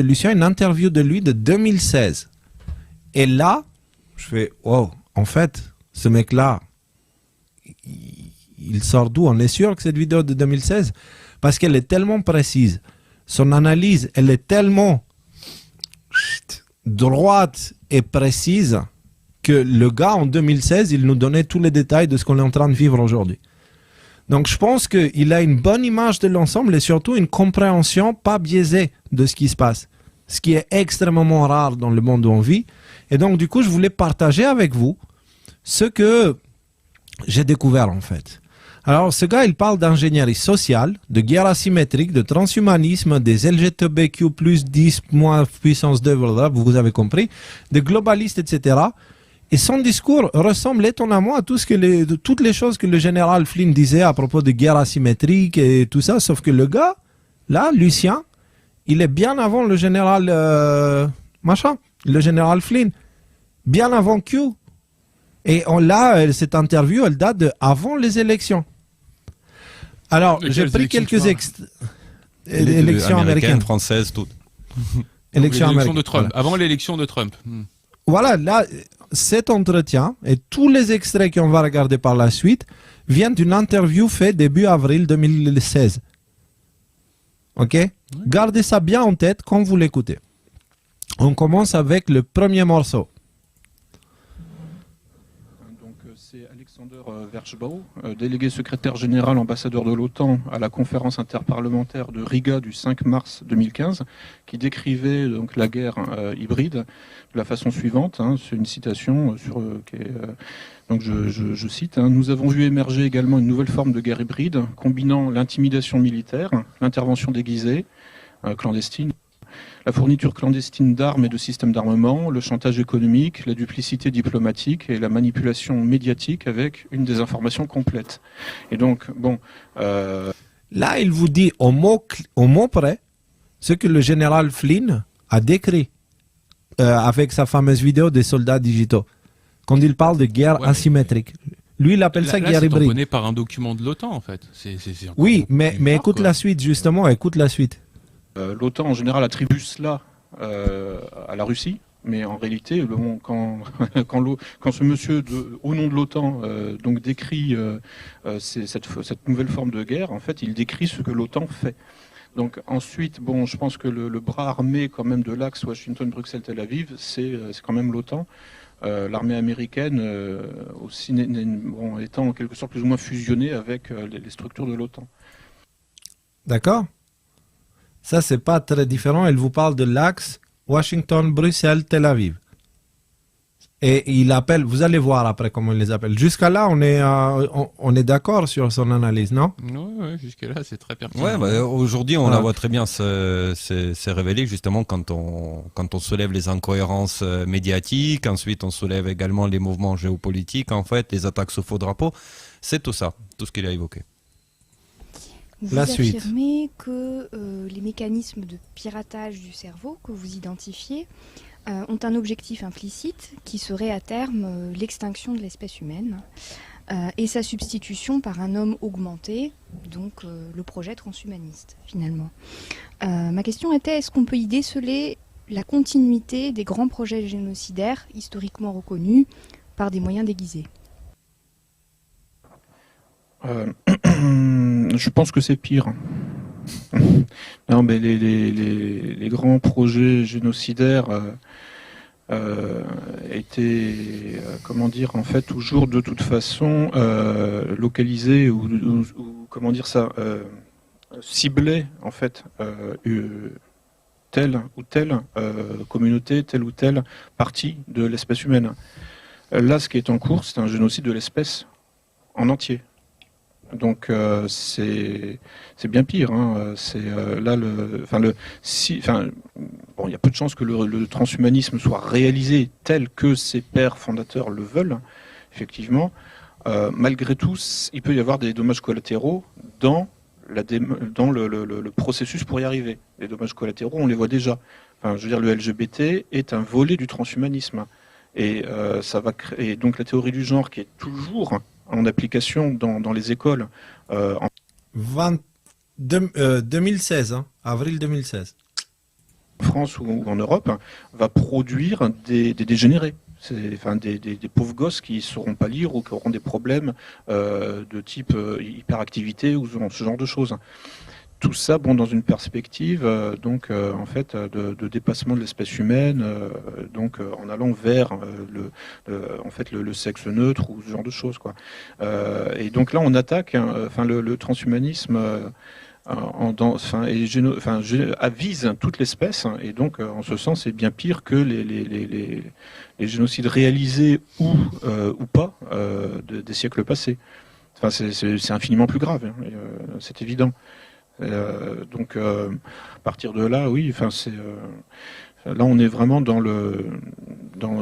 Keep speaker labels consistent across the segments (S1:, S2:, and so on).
S1: Lucien une interview de lui de 2016. Et là, je fais, wow, en fait, ce mec-là, il sort d'où? On est sûr que cette vidéo de 2016? Parce qu'elle est tellement précise. Son analyse, elle est tellement droite et précise que le gars, en 2016, il nous donnait tous les détails de ce qu'on est en train de vivre aujourd'hui. Donc, je pense qu'il a une bonne image de l'ensemble et surtout une compréhension pas biaisée de ce qui se passe. Ce qui est extrêmement rare dans le monde où on vit. Et donc, du coup, je voulais partager avec vous ce que j'ai découvert, en fait. Alors, ce gars, il parle d'ingénierie sociale, de guerre asymétrique, de transhumanisme, des LGBTQ+, 10 moins puissance 2, vous avez compris, des globalistes, etc. Et son discours ressemble étonnamment à toutes les choses que le général Flynn disait à propos de guerre asymétrique et tout ça, sauf que le gars, là, Lucien, il est bien avant le général le général Flynn, bien avant Q. Et cette interview, elle date de avant les élections. Alors, j'ai pris quelques
S2: élections américaines, françaises, toutes.
S3: L'élection de Trump, voilà. Avant l'élection de Trump.
S1: Voilà, là, cet entretien et tous les extraits qu'on va regarder par la suite viennent d'une interview faite début avril 2016. Ok? Gardez ça bien en tête quand vous l'écoutez. On commence avec le premier morceau.
S4: C'est Alexander Verchbauer, délégué secrétaire général ambassadeur de l'OTAN à la conférence interparlementaire de Riga du 5 mars 2015, qui décrivait donc la guerre hybride de la façon suivante. C'est une citation donc je cite. Nous avons vu émerger également une nouvelle forme de guerre hybride, combinant l'intimidation militaire, l'intervention déguisée, clandestine, la fourniture clandestine d'armes et de systèmes d'armement, le chantage économique, la duplicité diplomatique et la manipulation médiatique avec une désinformation complète. Et donc, bon...
S1: Là, il vous dit au mot près ce que le général Flynn a décrit avec sa fameuse vidéo des soldats digitaux. Quand il parle de guerre asymétrique. Lui, il appelle ça guerre hybride.
S3: C'est tamponné par un document de l'OTAN, en fait.
S1: Oui, mais écoute la suite, justement, écoute la suite.
S4: L'OTAN en général attribue cela à la Russie, mais en réalité, quand ce monsieur au nom de l'OTAN donc décrit cette nouvelle forme de guerre, en fait, il décrit ce que l'OTAN fait. Donc ensuite, bon, je pense que le bras armé quand même de l'axe Washington, Bruxelles, Tel Aviv, c'est quand même l'OTAN. L'armée américaine aussi étant en quelque sorte plus ou moins fusionnée avec les structures de l'OTAN.
S1: D'accord. Ça, c'est pas très différent. Elle vous parle de l'axe Washington, Bruxelles, Tel Aviv. Et il appelle, vous allez voir après comment il les appelle. Jusqu'à là, on est d'accord sur son analyse, non?
S3: Oui, jusqu'à là, c'est très pertinent.
S2: Aujourd'hui, on la voit très bien se révéler justement quand on soulève les incohérences médiatiques. Ensuite, on soulève également les mouvements géopolitiques, en fait, les attaques sous faux drapeau. C'est tout ça, tout ce qu'il a évoqué.
S5: Vous affirmez que les mécanismes de piratage du cerveau que vous identifiez ont un objectif implicite qui serait à terme l'extinction de l'espèce humaine et sa substitution par un homme augmenté, donc le projet transhumaniste finalement. Ma question était, est-ce qu'on peut y déceler la continuité des grands projets génocidaires historiquement reconnus par des moyens déguisés ?
S4: Je pense que c'est pire. Non, mais les grands projets génocidaires étaient, comment dire, en fait, toujours de toute façon localisés ou comment dire ça, ciblés en fait telle ou telle communauté, telle ou telle partie de l'espèce humaine. Là, ce qui est en cours, c'est un génocide de l'espèce en entier. Donc c'est bien pire. C'est là il y a peu de chances que le transhumanisme soit réalisé tel que ses pères fondateurs le veulent. Effectivement, malgré tout, il peut y avoir des dommages collatéraux dans le processus pour y arriver. Les dommages collatéraux, on les voit déjà. Enfin, je veux dire, le LGBT est un volet du transhumanisme, et ça va créer. Et donc la théorie du genre, qui est toujours en application dans les écoles.
S1: 2016, avril 2016.
S4: France ou en Europe, va produire des dégénérés. Des pauvres gosses qui ne sauront pas lire ou qui auront des problèmes de type hyperactivité ou ce genre de choses. Tout ça, dans une perspective de dépassement de l'espèce humaine, en allant vers le sexe neutre ou ce genre de choses, quoi. Et donc là, on attaque le transhumanisme. Avise toute l'espèce, et donc en ce sens c'est bien pire que les génocides réalisés ou pas des siècles passés. C'est infiniment plus grave, c'est évident. À partir de là, oui, là on est vraiment dans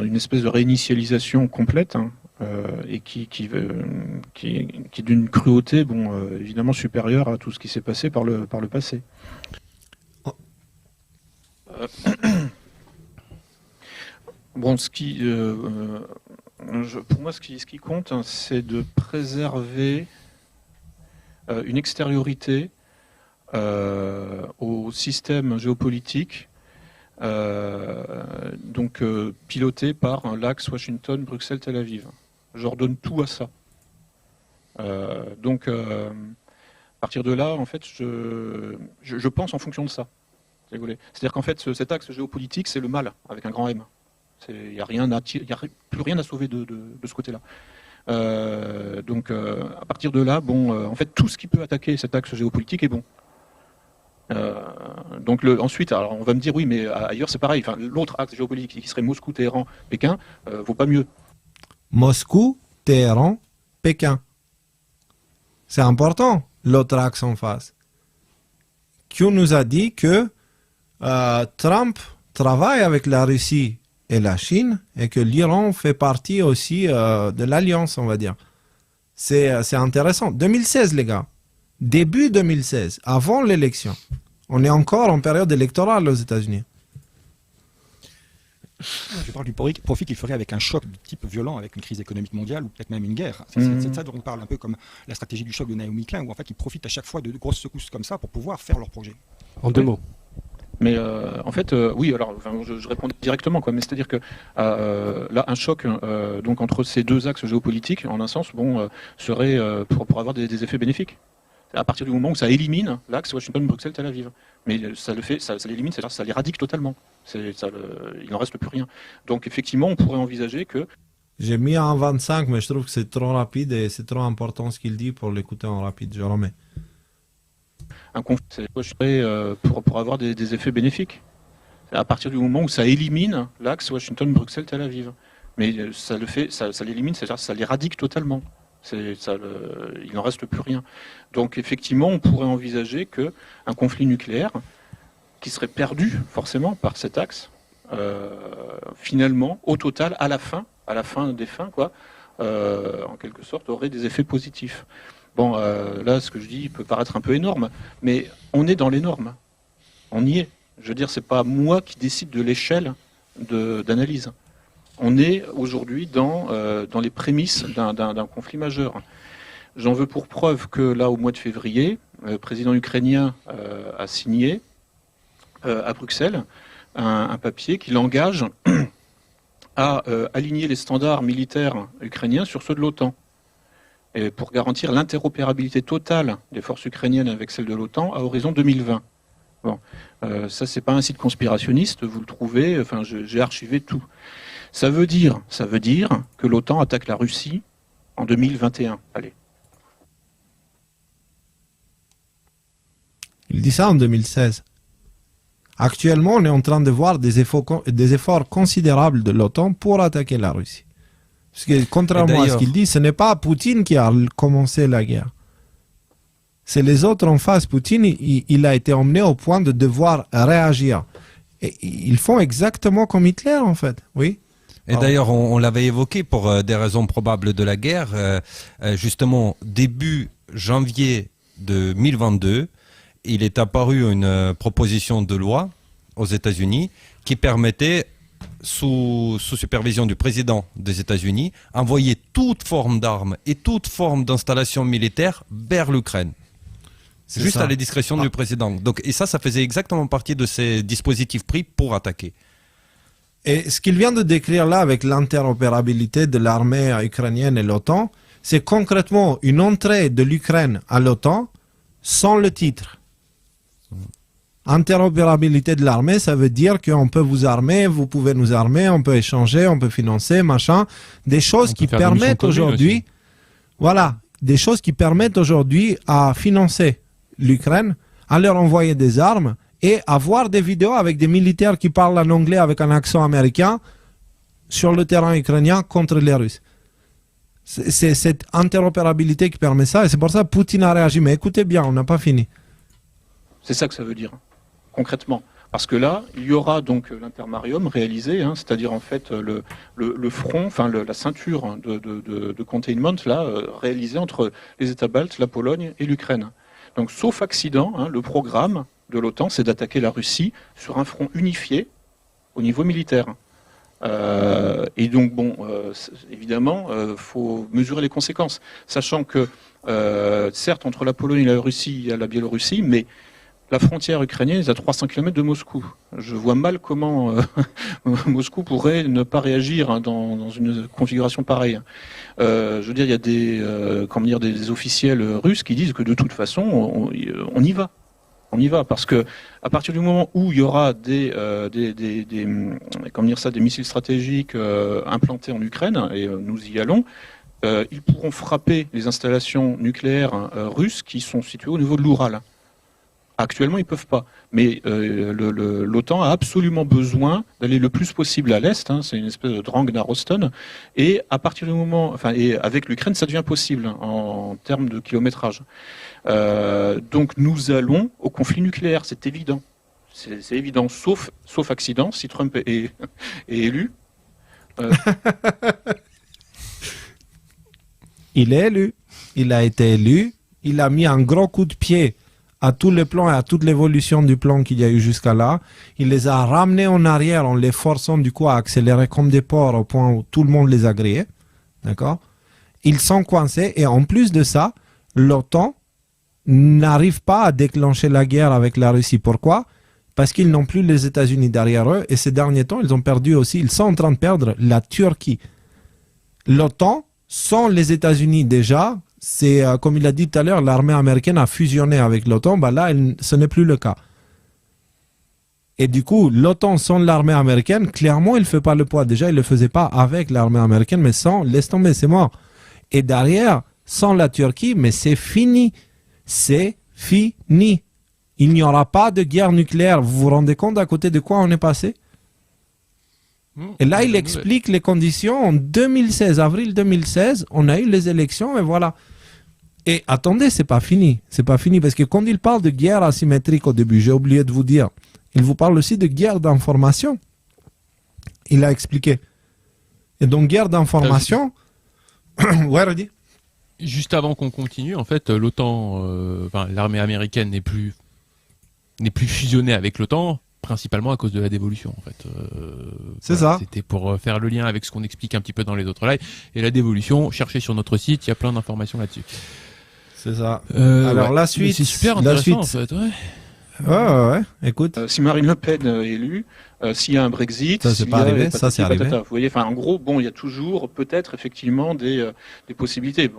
S4: une espèce de réinitialisation complète. Et qui est d'une cruauté, évidemment supérieure à tout ce qui s'est passé par le passé. Pour moi, ce qui compte, c'est de préserver une extériorité au système géopolitique, piloté par l'axe Washington, Bruxelles, Tel Aviv. J'ordonne tout à ça. À partir de là, en fait, je pense en fonction de ça. C'est-à-dire qu'en fait, cet axe géopolitique, c'est le mal, avec un grand M. Il n'y a plus rien à sauver de ce côté-là. À partir de là, en fait, tout ce qui peut attaquer cet axe géopolitique est bon. Ensuite, alors on va me dire, oui, mais ailleurs, c'est pareil. L'autre axe géopolitique, qui serait Moscou, Téhéran, Pékin, vaut pas mieux.
S1: Moscou, Téhéran, Pékin. C'est important, l'autre axe en face. Q nous a dit que Trump travaille avec la Russie et la Chine et que l'Iran fait partie aussi de l'alliance, on va dire. C'est intéressant. 2016, les gars. Début 2016, avant l'élection. On est encore en période électorale aux États-Unis.
S6: Je parle du profit qu'il ferait avec un choc de type violent, avec une crise économique mondiale ou peut-être même une guerre. C'est de ça dont on parle, un peu comme la stratégie du choc de Naomi Klein, où en fait ils profitent à chaque fois de grosses secousses comme ça pour pouvoir faire leur projet.
S7: En deux mots.
S4: Mais en fait, oui, alors je réponds directement, quoi. Mais c'est-à-dire que là, un choc entre ces deux axes géopolitiques, en un sens, serait pour avoir des effets bénéfiques. À partir du moment où ça élimine l'axe Washington, Bruxelles, Tel Aviv. Mais ça l'élimine, c'est-à-dire que ça les radique totalement. Il n'en reste plus rien. Donc effectivement, on pourrait envisager que...
S1: J'ai mis en 25, mais je trouve que c'est trop rapide et c'est trop important ce qu'il dit pour l'écouter en rapide. Je remets.
S4: Un conflit, pour avoir des effets bénéfiques. À partir du moment où ça élimine l'axe Washington, Bruxelles, Tel Aviv. Mais ça l'élimine, c'est-à-dire que ça les radique totalement. Il n'en reste plus rien. Donc effectivement, on pourrait envisager qu'un conflit nucléaire, qui serait perdu forcément par cet axe, finalement, au total, à la fin des fins, en quelque sorte, aurait des effets positifs. Là, ce que je dis peut paraître un peu énorme, mais on est dans les normes. On y est. Je veux dire, c'est pas moi qui décide de l'échelle d'analyse. On est aujourd'hui dans les prémices d'un conflit majeur. J'en veux pour preuve que là, au mois de février, le président ukrainien a signé à Bruxelles un papier qui l'engage à aligner les standards militaires ukrainiens sur ceux de l'OTAN, et pour garantir l'interopérabilité totale des forces ukrainiennes avec celles de l'OTAN à horizon 2020. Ça, c'est pas un site conspirationniste, vous le trouvez, j'ai archivé tout. Ça veut dire que l'OTAN attaque la Russie en 2021. Allez.
S1: Il dit ça en 2016. Actuellement, on est en train de voir des efforts considérables de l'OTAN pour attaquer la Russie. Parce que contrairement à ce qu'il dit, ce n'est pas Poutine qui a commencé la guerre. C'est les autres en face. Poutine, il a été emmené au point de devoir réagir. Et ils font exactement comme Hitler, en fait. Oui.
S2: Et d'ailleurs, on l'avait évoqué pour des raisons probables de la guerre. Justement, début janvier 2022, il est apparu une proposition de loi aux États-Unis qui permettait, sous supervision du président des États-Unis, envoyer toute forme d'armes et toute forme d'installation militaire vers l'Ukraine. C'est juste à la discrétion du président. Donc, et ça faisait exactement partie de ces dispositifs pris pour attaquer.
S1: Et ce qu'il vient de décrire là avec l'interopérabilité de l'armée ukrainienne et l'OTAN, c'est concrètement une entrée de l'Ukraine à l'OTAN sans le titre. Interopérabilité de l'armée, ça veut dire qu'on peut vous armer, vous pouvez nous armer, on peut échanger, on peut financer, machin. Des choses qui permettent aujourd'hui, voilà, des choses qui permettent aujourd'hui à financer l'Ukraine, à leur envoyer des armes et à voir des vidéos avec des militaires qui parlent en anglais avec un accent américain sur le terrain ukrainien contre les Russes. C'est cette interopérabilité qui permet ça et c'est pour ça que Poutine a réagi. Mais écoutez bien, on n'a pas fini.
S4: C'est ça que ça veut dire, concrètement. Parce que là, il y aura donc l'intermarium réalisé, c'est-à-dire en fait le front, enfin la ceinture de containment là, réalisée entre les États baltes, la Pologne et l'Ukraine. Donc sauf accident, le programme de l'OTAN, c'est d'attaquer la Russie sur un front unifié au niveau militaire. Et donc bon, évidemment, faut mesurer les conséquences, sachant que certes entre la Pologne et la Russie, il y a la Biélorussie, mais la frontière ukrainienne est à 300 km de Moscou. Je vois mal comment Moscou pourrait ne pas réagir dans une configuration pareille. Je veux dire, il y a des officiels russes qui disent que de toute façon, on y va. On y va parce que à partir du moment où il y aura des missiles stratégiques implantés en Ukraine, et nous y allons, ils pourront frapper les installations nucléaires russes qui sont situées au niveau de l'Oural. Actuellement, ils ne peuvent pas. Mais l'OTAN a absolument besoin d'aller le plus possible à l'Est. C'est une espèce de Drang nach Osten. Et à partir du moment... et avec l'Ukraine, ça devient possible en termes de kilométrage. Donc nous allons au conflit nucléaire, c'est évident. C'est évident, sauf accident, si Trump est élu.
S1: Il est élu. Il a été élu. Il a mis un gros coup de pied à tous les plans et à toute l'évolution du plan qu'il y a eu jusqu'à là. Il les a ramenés en arrière en les forçant du coup à accélérer comme des porcs au point où tout le monde les a grillés. D'accord ? Ils sont coincés et en plus de ça, l'OTAN n'arrive pas à déclencher la guerre avec la Russie. Pourquoi ? Parce qu'ils n'ont plus les États-Unis derrière eux et ces derniers temps, ils ont perdu aussi, ils sont en train de perdre la Turquie. L'OTAN, sans les États-Unis déjà, c'est comme il a dit tout à l'heure, l'armée américaine a fusionné avec l'OTAN, là, ce n'est plus le cas. Et du coup, l'OTAN sans l'armée américaine, clairement, il ne fait pas le poids. Déjà, il ne le faisait pas avec l'armée américaine, mais sans, laisse tomber, c'est mort. Et derrière, sans la Turquie, mais c'est fini. C'est fini. Il n'y aura pas de guerre nucléaire. Vous vous rendez compte à côté de quoi on est passé ? Et là, il explique les conditions. En 2016, avril 2016, on a eu les élections et voilà. Et attendez, c'est pas fini. C'est pas fini parce que quand il parle de guerre asymétrique au début, j'ai oublié de vous dire, il vous parle aussi de guerre d'information. Il a expliqué. Et donc, guerre d'information... ouais, Rudy.
S3: Juste avant qu'on continue, en fait, l'OTAN, l'armée américaine n'est plus fusionnée avec l'OTAN, principalement à cause de la dévolution, en fait.
S1: C'est ça.
S3: C'était pour faire le lien avec ce qu'on explique un petit peu dans les autres lives. Et la dévolution, cherchez sur notre site, il y a plein d'informations là-dessus.
S1: C'est ça. Alors, la suite.
S3: C'est super intéressant, en fait, ouais.
S1: Ouais. Écoute.
S4: Si Marine Le Pen est élue, s'il y a un Brexit,
S1: ça c'est pas arrivé, ça c'est arrivé.
S4: Vous voyez, en gros, il y a toujours peut-être effectivement des possibilités.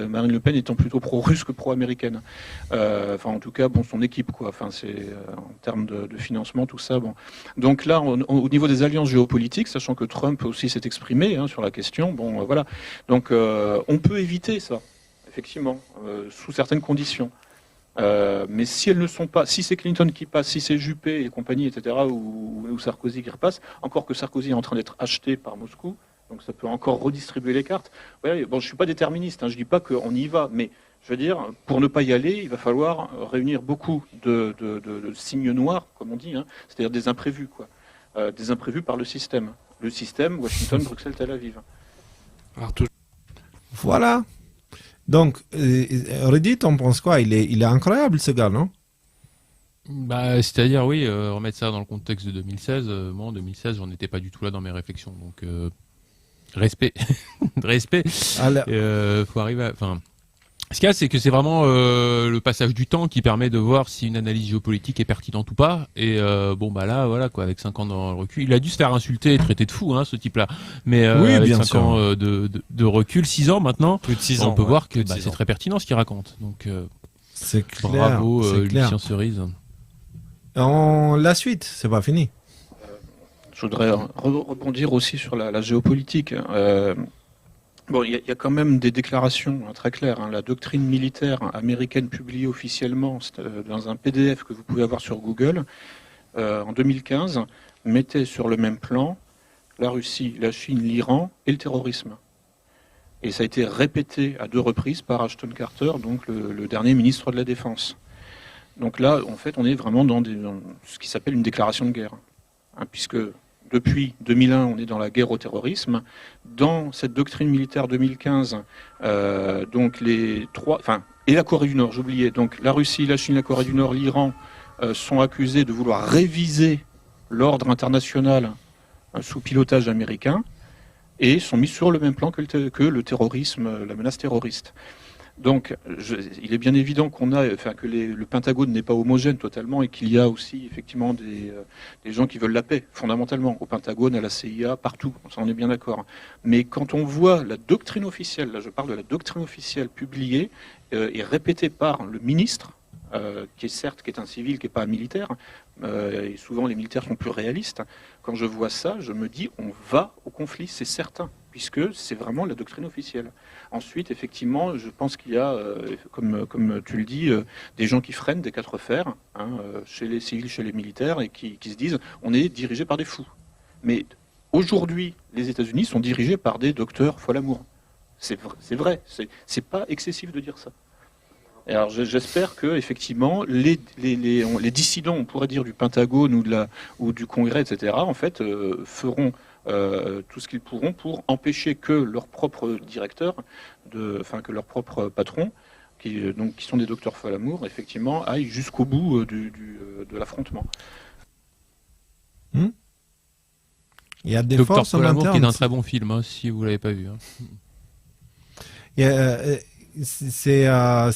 S4: Marine Le Pen étant plutôt pro-russe que pro-américaine. En tout cas, son équipe, quoi. C'est en termes de financement, tout ça. Bon. Donc là, au niveau des alliances géopolitiques, sachant que Trump aussi s'est exprimé sur la question, voilà. Donc on peut éviter ça, effectivement, sous certaines conditions. Mais si elles ne sont pas, si c'est Clinton qui passe, si c'est Juppé et compagnie, etc., ou Sarkozy qui repasse, encore que Sarkozy est en train d'être acheté par Moscou, donc ça peut encore redistribuer les cartes. Ouais, je suis pas déterministe, je dis pas qu'on y va, mais je veux dire, pour ne pas y aller, il va falloir réunir beaucoup de signes noirs, comme on dit, c'est-à-dire des imprévus, quoi, des imprévus par le système, Washington, Bruxelles, Tel Aviv.
S1: Alors, voilà. Donc, Rudy, t'en penses quoi ? Il est incroyable, ce gars, non ?
S3: C'est-à-dire, oui, remettre ça dans le contexte de 2016. Moi, en 2016, j'en étais pas du tout là dans mes réflexions. Donc, respect. Respect. Faut arriver à... Ce qu'il y a, c'est que c'est vraiment le passage du temps qui permet de voir si une analyse géopolitique est pertinente ou pas. Et bon, bah là, voilà, quoi, avec 5 ans dans le recul, il a dû se faire insulter et traiter de fou, hein, ce type-là. Mais
S1: Oui,
S3: avec
S1: bien
S3: 5
S1: sûr.
S3: ans de recul, 6 ans maintenant,
S2: Plus de 6
S3: on
S2: ans.
S3: peut
S2: ouais,
S3: voir que
S2: plus de
S3: bah,
S2: 6
S3: c'est
S2: ans.
S3: très pertinent ce qu'il raconte. Donc
S1: C'est clair.
S3: bravo,
S1: c'est clair.
S3: Lucien Cerise.
S1: La suite, c'est pas fini.
S4: Je voudrais rebondir aussi sur la géopolitique. Bon, il y a quand même des déclarations très claires. La doctrine militaire américaine publiée officiellement dans un PDF que vous pouvez avoir sur Google en 2015 mettait sur le même plan la Russie, la Chine, l'Iran et le terrorisme. Et ça a été répété à 2 reprises par Ashton Carter, donc le dernier ministre de la Défense. Donc là, en fait, on est vraiment dans ce qui s'appelle une déclaration de guerre, puisque depuis 2001, on est dans la guerre au terrorisme. Dans cette doctrine militaire 2015, donc et la Corée du Nord, j'oubliais. Donc la Russie, la Chine, la Corée du Nord, l'Iran sont accusés de vouloir réviser l'ordre international sous pilotage américain et sont mis sur le même plan que le terrorisme, la menace terroriste. Donc, il est bien évident que le Pentagone n'est pas homogène totalement et qu'il y a aussi effectivement des gens qui veulent la paix, fondamentalement, au Pentagone, à la CIA, partout, ça on est bien d'accord. Mais quand on voit la doctrine officielle, là je parle de la doctrine officielle publiée et répétée par le ministre, qui est un civil, qui n'est pas un militaire, et souvent les militaires sont plus réalistes, quand je vois ça, je me dis on va au conflit, c'est certain, puisque c'est vraiment la doctrine officielle. Ensuite, effectivement, je pense qu'il y a, comme tu le dis, des gens qui freinent des 4 fers, chez les civils, chez les militaires, et qui se disent on est dirigé par des fous. Mais aujourd'hui, les États-Unis sont dirigés par des docteurs Folamour. C'est vrai, c'est pas excessif de dire ça. Et alors j'espère que effectivement les dissidents, on pourrait dire du Pentagone ou du Congrès, etc. En fait, feront tout ce qu'ils pourront pour empêcher que leur propre directeur, que leur propre patron, qui sont des docteurs Folamour, effectivement, aillent jusqu'au bout de l'affrontement.
S1: Il y a des
S3: Docteur
S1: forces en
S3: Folamour qui est
S1: interne.
S3: un très bon film, hein, si vous l'avez pas vu. Hein.
S1: Il y a,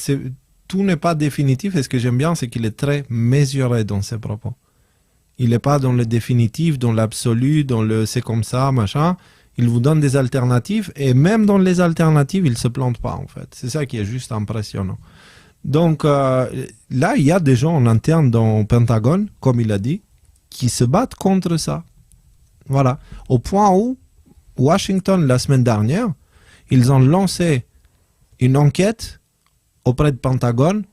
S1: tout n'est pas définitif et ce que j'aime bien, c'est qu'il est très mesuré dans ses propos. Il n'est pas dans le définitif, dans l'absolu, dans le c'est comme ça, machin. Il vous donne des alternatives et même dans les alternatives, il ne se plante pas en fait. C'est ça qui est juste impressionnant. Donc là, il y a des gens en interne dans le Pentagone, comme il a dit, qui se battent contre ça. Voilà. Au point où Washington, la semaine dernière, ils ont lancé une enquête auprès du Pentagone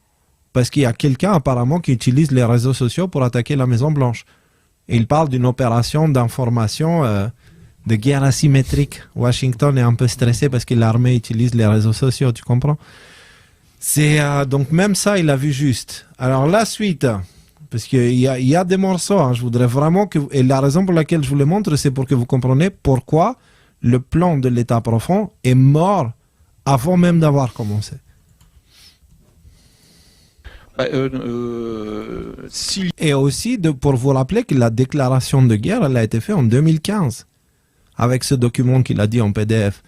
S1: parce qu'il y a quelqu'un apparemment qui utilise les réseaux sociaux pour attaquer la Maison Blanche. Et il parle d'une opération d'information de guerre asymétrique. Washington est un peu stressé parce que l'armée utilise les réseaux sociaux, tu comprends? Donc même ça, il a vu juste. Alors la suite, parce qu'il y a des morceaux, je voudrais vraiment que... Et la raison pour laquelle je vous les montre, c'est pour que vous compreniez pourquoi le plan de l'État profond est mort avant même d'avoir commencé. Et aussi, pour vous rappeler que la déclaration de guerre, elle a été faite en 2015, avec ce document qu'il a dit en PDF.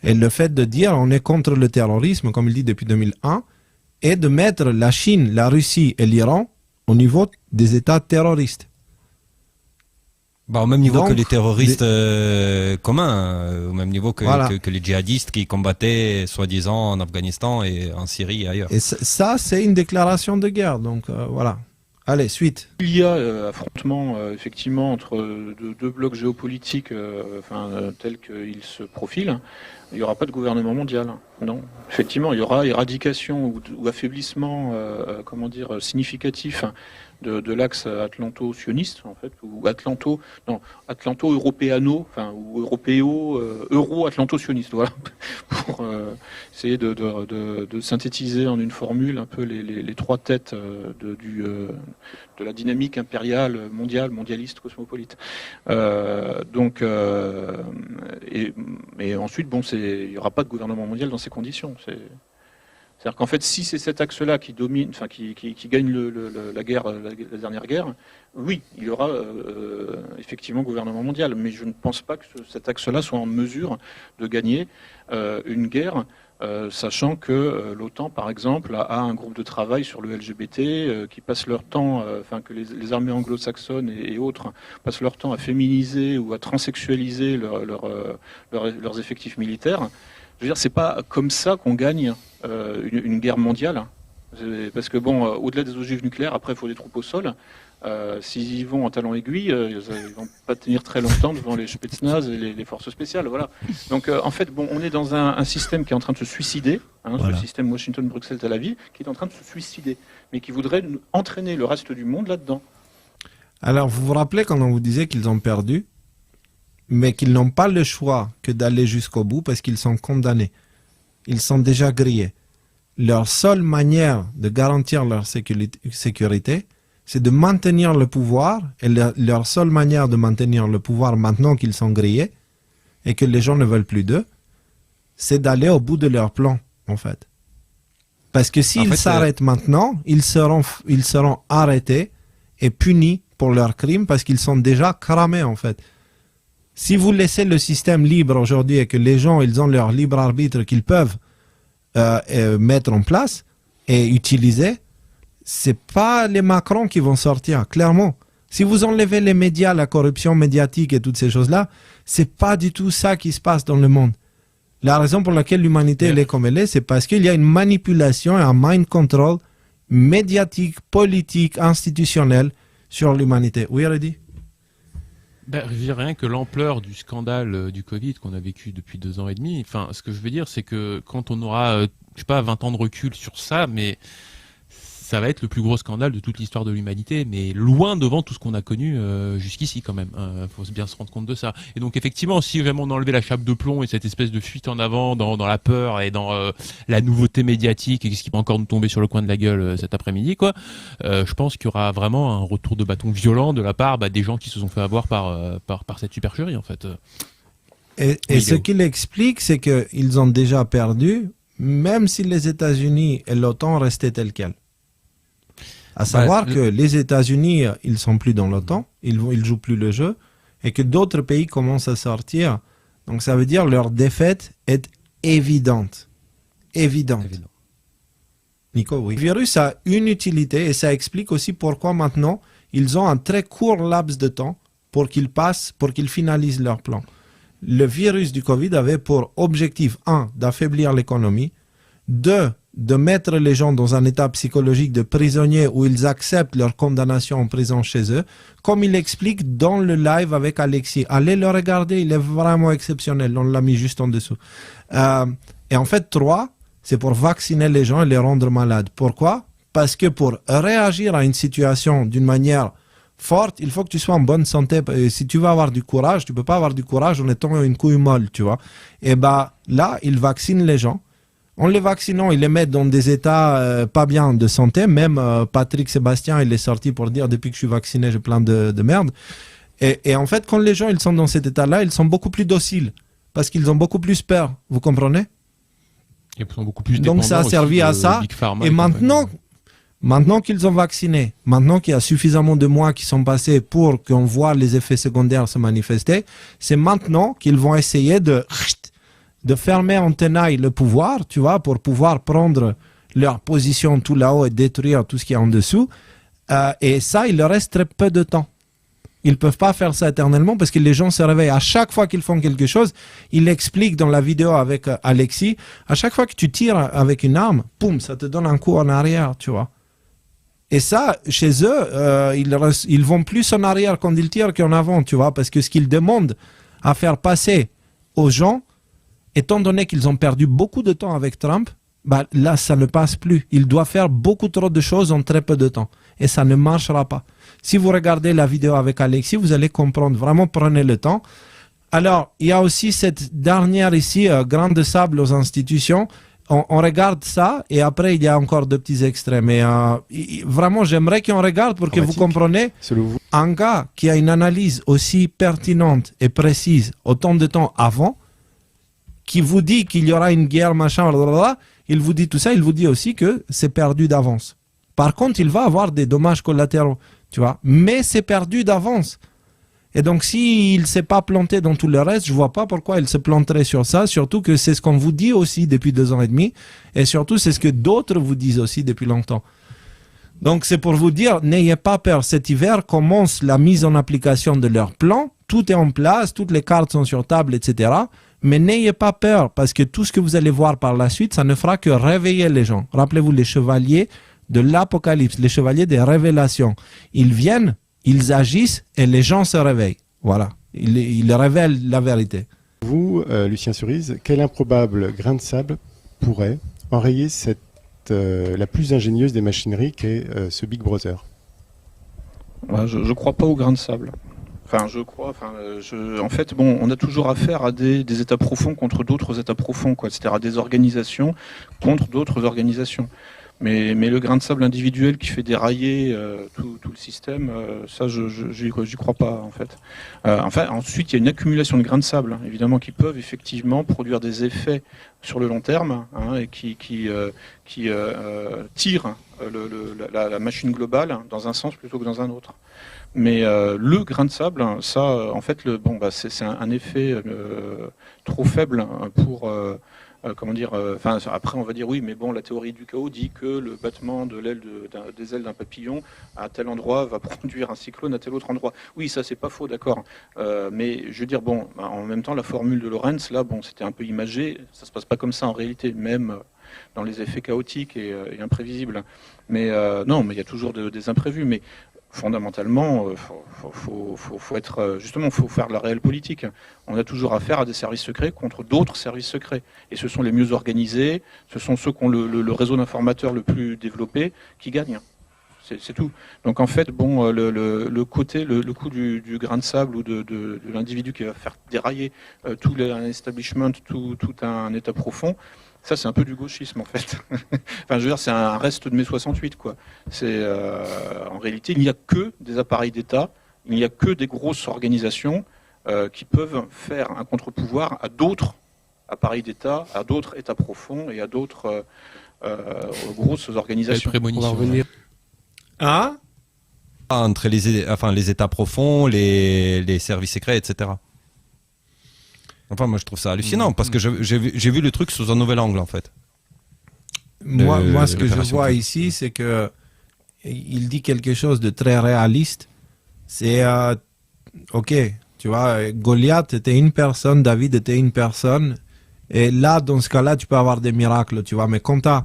S1: Et le fait de dire on est contre le terrorisme, comme il dit depuis 2001, et de mettre la Chine, la Russie et l'Iran au niveau des États terroristes.
S2: Bah, au même niveau
S1: Donc,
S2: que les terroristes communs, au même niveau
S1: Voilà.
S2: que les djihadistes qui combattaient soi-disant en Afghanistan et en Syrie et ailleurs.
S1: Et ça, c'est une déclaration de guerre. Donc voilà. Allez, suite.
S4: Il y a affrontement effectivement entre deux blocs géopolitiques tels qu'ils se profilent. Il n'y aura pas de gouvernement mondial. Non. Effectivement, il y aura éradication ou affaiblissement significatif de l'axe atlanto-sioniste, en fait, ou atlanto-européano, ou euro-atlanto-sioniste, voilà, pour essayer de synthétiser en une formule un peu les 3 têtes de la dynamique impériale, mondiale, mondialiste, cosmopolite. Mais ensuite, il n'y aura pas de gouvernement mondial dans ces conditions. C'est-à-dire qu'en fait, si c'est cet axe-là qui domine, enfin qui gagne la guerre, la dernière guerre, oui, il y aura effectivement gouvernement mondial. Mais je ne pense pas que cet axe-là soit en mesure de gagner une guerre, sachant que l'OTAN, par exemple, a un groupe de travail sur le LGBT qui passe leur temps, que les armées anglo-saxonnes et autres passent leur temps à féminiser ou à transsexualiser leurs effectifs militaires. Je veux dire, c'est pas comme ça qu'on gagne une guerre mondiale. Parce que bon, au-delà des ogives nucléaires, après, il faut des troupes au sol. S'ils y vont en talons aiguilles, ils vont pas tenir très longtemps devant les Spetsnaz et les forces spéciales. Voilà. Donc, en fait, bon, on est dans un système qui est en train de se suicider, voilà. Ce système Washington-Bruxelles-Tel Aviv, qui est en train de se suicider, mais qui voudrait entraîner le reste du monde là-dedans.
S1: Alors, vous vous rappelez quand on vous disait qu'ils ont perdu, mais qu'ils n'ont pas le choix que d'aller jusqu'au bout parce qu'ils sont condamnés. Ils sont déjà grillés. Leur seule manière de garantir leur sécurité, c'est de maintenir le pouvoir, et leur seule manière de maintenir le pouvoir maintenant qu'ils sont grillés et que les gens ne veulent plus d'eux, c'est d'aller au bout de leur plan, en fait. Parce que s'ils s'arrêtent maintenant, ils seront arrêtés et punis pour leurs crimes parce qu'ils sont déjà cramés, en fait. Si vous laissez le système libre aujourd'hui et que les gens ils ont leur libre arbitre qu'ils peuvent mettre en place et utiliser, c'est pas les Macron qui vont sortir, clairement. Si vous enlevez les médias, la corruption médiatique et toutes ces choses-là, c'est pas du tout ça qui se passe dans le monde. La raison pour laquelle l'humanité elle est comme elle est, c'est parce qu'il y a une manipulation et un mind control médiatique, politique, institutionnel sur l'humanité. Oui, Reddy?
S3: Je veux dire, rien que l'ampleur du scandale du Covid qu'on a vécu depuis 2 ans et demi, enfin, ce que je veux dire, c'est que quand on aura, je sais pas, 20 ans de recul sur ça, mais ça va être le plus gros scandale de toute l'histoire de l'humanité, mais loin devant tout ce qu'on a connu jusqu'ici quand même. Faut bien se rendre compte de ça. Et donc effectivement, si vraiment on enlevait la chape de plomb et cette espèce de fuite en avant dans la peur et dans la nouveauté médiatique et ce qui va encore nous tomber sur le coin de la gueule cet après-midi, quoi, je pense qu'il y aura vraiment un retour de bâton violent de la part des gens qui se sont fait avoir par cette supercherie en fait.
S1: Et ce qu'il explique, c'est qu'ils ont déjà perdu, même si les États-Unis et l'OTAN restaient tels quels. À savoir que les États-Unis, ils sont plus dans l'OTAN, ils jouent plus le jeu, et que d'autres pays commencent à sortir. Donc ça veut dire que leur défaite est évidente. Évidente. Nico, oui. Le virus a une utilité, et ça explique aussi pourquoi maintenant, ils ont un très court laps de temps pour qu'ils finalisent leur plan. Le virus du Covid avait pour objectif, 1, d'affaiblir l'économie, 2, de mettre les gens dans un état psychologique de prisonniers où ils acceptent leur condamnation en prison chez eux, comme il explique dans le live avec Alexis. Allez le regarder, il est vraiment exceptionnel, on l'a mis juste en dessous. Et en fait, 3, c'est pour vacciner les gens et les rendre malades. Pourquoi? Parce que pour réagir à une situation d'une manière forte, il faut que tu sois en bonne santé. Si tu veux avoir du courage, tu peux pas avoir du courage en étant une couille molle, tu vois. Et là, ils vaccinent les gens. En les vaccinant, ils les mettent dans des états pas bien de santé. Même Patrick Sébastien, il est sorti pour dire depuis que je suis vacciné, j'ai plein de merde. Et en fait, quand les gens ils sont dans cet état-là, ils sont beaucoup plus dociles parce qu'ils ont beaucoup plus peur. Vous comprenez?
S3: Ils sont beaucoup plus
S1: donc ça a servi à ça. Et maintenant qu'ils ont vacciné, maintenant qu'il y a suffisamment de mois qui sont passés pour qu'on voit les effets secondaires se manifester, c'est maintenant qu'ils vont essayer de fermer en tenaille le pouvoir, tu vois, pour pouvoir prendre leur position tout là-haut et détruire tout ce qui est en dessous. Et ça, il leur reste très peu de temps. Ils ne peuvent pas faire ça éternellement parce que les gens se réveillent. À chaque fois qu'ils font quelque chose, il explique dans la vidéo avec Alexis, à chaque fois que tu tires avec une arme, poum, ça te donne un coup en arrière, tu vois. Et ça, chez eux, ils vont plus en arrière quand ils tirent qu'en avant, tu vois, parce que ce qu'ils demandent à faire passer aux gens, étant donné qu'ils ont perdu beaucoup de temps avec Trump, là, ça ne passe plus. Il doit faire beaucoup trop de choses en très peu de temps. Et ça ne marchera pas. Si vous regardez la vidéo avec Alexis, vous allez comprendre. Vraiment, prenez le temps. Alors, il y a aussi cette dernière ici, grain de sable aux institutions. On regarde ça et après, il y a encore 2 petits extraits. Mais vraiment, j'aimerais qu'on regarde pour que vous compreniez. Un gars qui a une analyse aussi pertinente et précise autant de temps avant, qui vous dit qu'il y aura une guerre, machin, blablabla, il vous dit tout ça, il vous dit aussi que c'est perdu d'avance. Par contre, il va avoir des dommages collatéraux, tu vois, mais c'est perdu d'avance. Et donc, s'il ne s'est pas planté dans tout le reste, je vois pas pourquoi il se planterait sur ça, surtout que c'est ce qu'on vous dit aussi depuis 2 ans et demi, et surtout c'est ce que d'autres vous disent aussi depuis longtemps. Donc, c'est pour vous dire, n'ayez pas peur. Cet hiver commence la mise en application de leur plan, tout est en place, toutes les cartes sont sur table, etc. Mais n'ayez pas peur, parce que tout ce que vous allez voir par la suite, ça ne fera que réveiller les gens. Rappelez-vous, les chevaliers de l'Apocalypse, les chevaliers des révélations. Ils viennent, ils agissent et les gens se réveillent. Voilà, ils révèlent la vérité.
S7: Vous, Lucien Cerise, quel improbable grain de sable pourrait enrayer la plus ingénieuse des machineries qu'est ce Big Brother?
S4: Je crois pas au grain de sable. En fait, bon, on a toujours affaire à des États profonds contre d'autres États profonds, quoi. C'est-à-dire à des organisations contre d'autres organisations. Mais le grain de sable individuel qui fait dérailler tout le système, ça, j'y crois pas, en fait. Ensuite, il y a une accumulation de grains de sable, hein, évidemment, qui peuvent effectivement produire des effets sur le long terme, hein, et qui tirent la machine globale dans un sens plutôt que dans un autre. Mais le grain de sable, ça, en fait, c'est un effet trop faible pour... après on va dire oui, mais bon, la théorie du chaos dit que le battement de des ailes d'un papillon à tel endroit va produire un cyclone à tel autre endroit. Oui, ça c'est pas faux, d'accord. Mais je veux dire, bon, en même temps, la formule de Lorentz, là, bon, c'était un peu imagé, ça se passe pas comme ça en réalité, même dans les effets chaotiques et imprévisibles. Mais non, mais il y a toujours des imprévus. Mais fondamentalement, faut être justement, faut faire de la réelle politique. On a toujours affaire à des services secrets contre d'autres services secrets, et ce sont les mieux organisés, ce sont ceux qui ont le réseau d'informateurs le plus développé qui gagnent. C'est tout. Donc en fait, bon, le coup du grain de sable ou de l'individu qui va faire dérailler tout l'establishment, tout un état profond. Ça, c'est un peu du gauchisme, en fait. Enfin, je veux dire, c'est un reste de mai 68, quoi. En réalité, il n'y a que des appareils d'État, il n'y a que des grosses organisations qui peuvent faire un contre-pouvoir à d'autres appareils d'État, à d'autres États profonds et à d'autres grosses organisations.
S3: On va revenir.
S1: Ah,
S2: Entre les États profonds, les services secrets, etc. Enfin, moi, je trouve ça hallucinant parce que j'ai vu le truc sous un nouvel angle, en fait.
S1: moi, ce que je vois ici, c'est que il dit quelque chose de très réaliste. C'est ok, tu vois, Goliath était une personne, David était une personne, et là, dans ce cas-là, tu peux avoir des miracles, tu vois. Mais quand tu as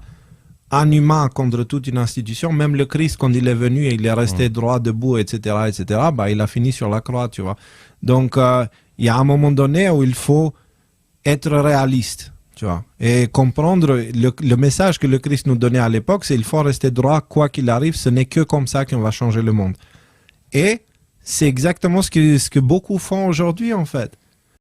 S1: un humain contre toute une institution, même le Christ, quand il est venu et il est resté droit, debout, etc., bah, il a fini sur la croix, tu vois. Donc, il y a un moment donné où il faut être réaliste, tu vois, et comprendre le message que le Christ nous donnait à l'époque, c'est il faut rester droit quoi qu'il arrive, ce n'est que comme ça qu'on va changer le monde. Et c'est exactement ce que beaucoup font aujourd'hui, en fait.